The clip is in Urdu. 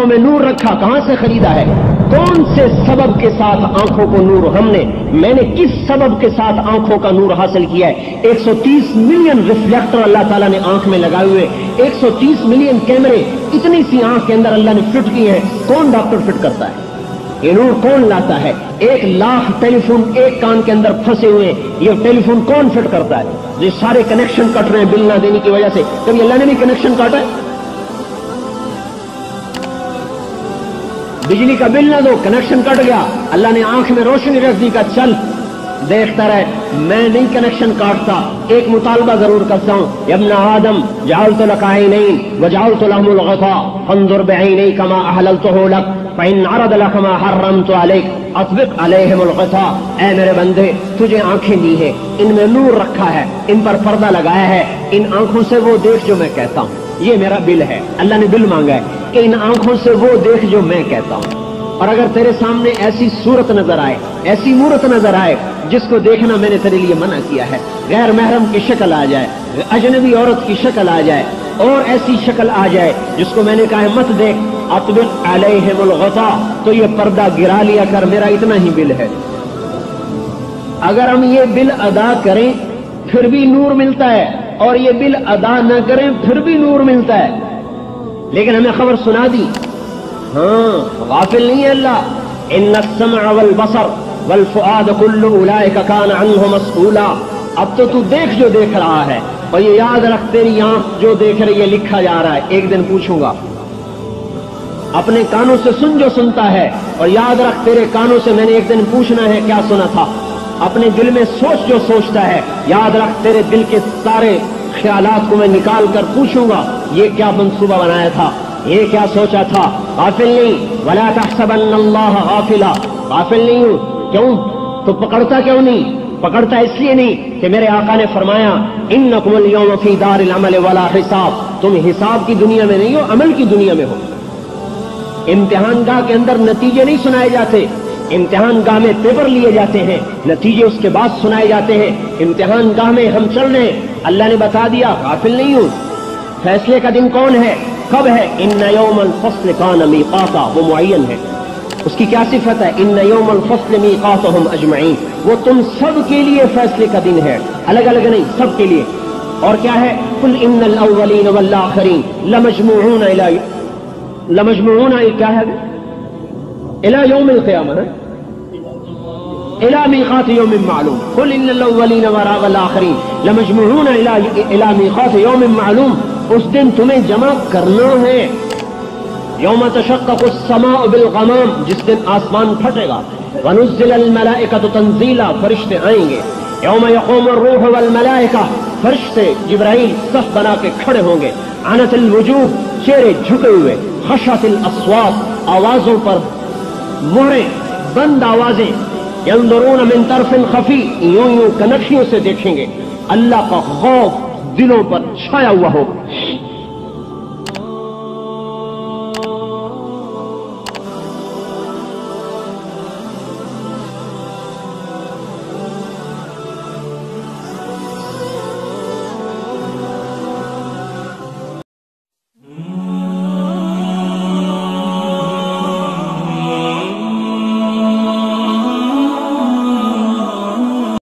آنکھوں میں نور رکھا، کہاں سے خریدا ہے؟ کون سے سبب کے ساتھ آنکھوں کو نور میں نے کس سبب کے ساتھ آنکھوں کا نور حاصل کیا ہے؟ 130 ملین ریفلیکٹر اللہ تعالیٰ نے آنکھ میں لگائے ہوئے، 130 ملین کیمرے اتنی سی آنکھ کے اندر اللہ نے فٹ کیے ہیں. کون ڈاکٹر فٹ کرتا ہے؟ یہ نور کون لاتا ہے؟ 1 لاکھ ٹیلی فون ایک کان کے اندر پھنسے ہوئے، یہ ٹیلی فون کون فٹ کرتا ہے؟ یہ سارے کنیکشن کٹ رہے ہیں بل نہ دینے کی وجہ سے. کبھی اللہ نے بھی کنیکشن کاٹا ہے؟ بجلی کا بل نہ دو، کنیکشن کٹ گیا، اللہ نے آنکھ میں روشنی رکھ دی کا چل دیکھتا رہے. میں نہیں کنیکشن کاٹتا، ایک مطالبہ ضرور کرتا ہوں. یا ابن آدم جعلت لك عینین وجعلت لهم الغطاء فانظر بعینیک ما احللته لك فإن عرض لك ما حرمت عليك اطبق عليهم الغطاء. اے میرے بندے، تجھے آنکھیں دی ہیں، ان میں نور رکھا ہے، ان پر پردہ لگایا ہے، ان آنکھوں سے وہ دیکھ جو میں کہتا ہوں. یہ میرا بل ہے، اللہ نے بل مانگا ہے کہ ان آنکھوں سے وہ دیکھ جو میں کہتا ہوں. اور اگر تیرے سامنے ایسی صورت نظر آئے، ایسی مورت نظر آئے جس کو دیکھنا میں نے تیرے لیے منع کیا ہے، غیر محرم کی شکل آ جائے، اجنبی عورت کی شکل آ جائے، اور ایسی شکل آ جائے جس کو میں نے کہا ہے مت دیکھ، اطبق علیہم الغطاء، تو یہ پردہ گرا لیا کر، میرا اتنا ہی بل ہے. اگر ہم یہ بل ادا کریں پھر بھی نور ملتا ہے، اور یہ بل ادا نہ کریں پھر بھی نور ملتا ہے. لیکن ہمیں خبر سنا دی، ہاں غافل نہیں ہے اللہ. ان السمع والبصر والفؤاد كل اولئک کان عنہ مسئولا. اب تو دیکھ جو دیکھ رہا ہے، اور یہ یاد رکھ تیری آنکھ جو دیکھ رہی ہے لکھا جا رہا ہے. ایک دن پوچھوں گا. اپنے کانوں سے سن جو سنتا ہے، اور یاد رکھ تیرے کانوں سے میں نے ایک دن پوچھنا ہے کیا سنا تھا. اپنے دل میں سوچ جو سوچتا ہے، یاد رکھ تیرے دل کے سارے خیالات کو میں نکال کر پوچھوں گا یہ کیا منصوبہ بنایا تھا، یہ کیا سوچا تھا. غافل نہیں. ولا تحسبن اللہ غافلا، غافل نہیں ہوں. کیوں؟ تو پکڑتا کیوں نہیں؟ پکڑتا اس لیے نہیں کہ میرے آقا نے فرمایا انکم اليوم فی دار العمل ولا حساب. تم حساب کی دنیا میں نہیں ہو، عمل کی دنیا میں ہو. امتحان گاہ کے اندر نتیجے نہیں سنائے جاتے، امتحان گاہ میں پیپر لیے جاتے ہیں، نتیجے اس کے بعد سنائے جاتے ہیں. امتحان گاہ میں ہم چل رہے ہیں، اللہ نے بتا دیا، غافل نہیں ہوں. فیصلے کا دن کون ہے، کب ہے؟ ان یوم الفصل کان میقاتا، وہ معین ہے. اس کی کیا صفت ہے؟ ان یوم الفصل میقاتهم اجمعین، وہ تم سب کے لیے فیصلے کا دن ہے، الگ الگ نہیں، سب کے لیے. اور کیا ہے؟ قل ان الاولین والآخرین لمجموعون کیا ہے؟ الى یوم القیامہ، الى میقات یوم معلوم. قل ان الاولین والآخرین لمجموعون الى میقات یوم معلوم. اس دن تمہیں جمع کرنا ہے. یوم تشقق السماء بالغمام، جس دن آسمان پھٹے گا. ونزل الملائکۃ تنزیلا، فرشتے آئیں گے. یوم یقوم الروح والملائکہ، فرشتے جبرائیل صف بنا کے کھڑے ہوں گے. عنت الوجوہ، چہرے جھکے ہوئے. خشعت الاصوات، آوازوں پر مہریں، بند آوازیں. ينظرون من طرف خفی، یوں کنکھیوں سے دیکھیں گے. اللہ کا خوف دلوں پر چھایا ہوا ہو.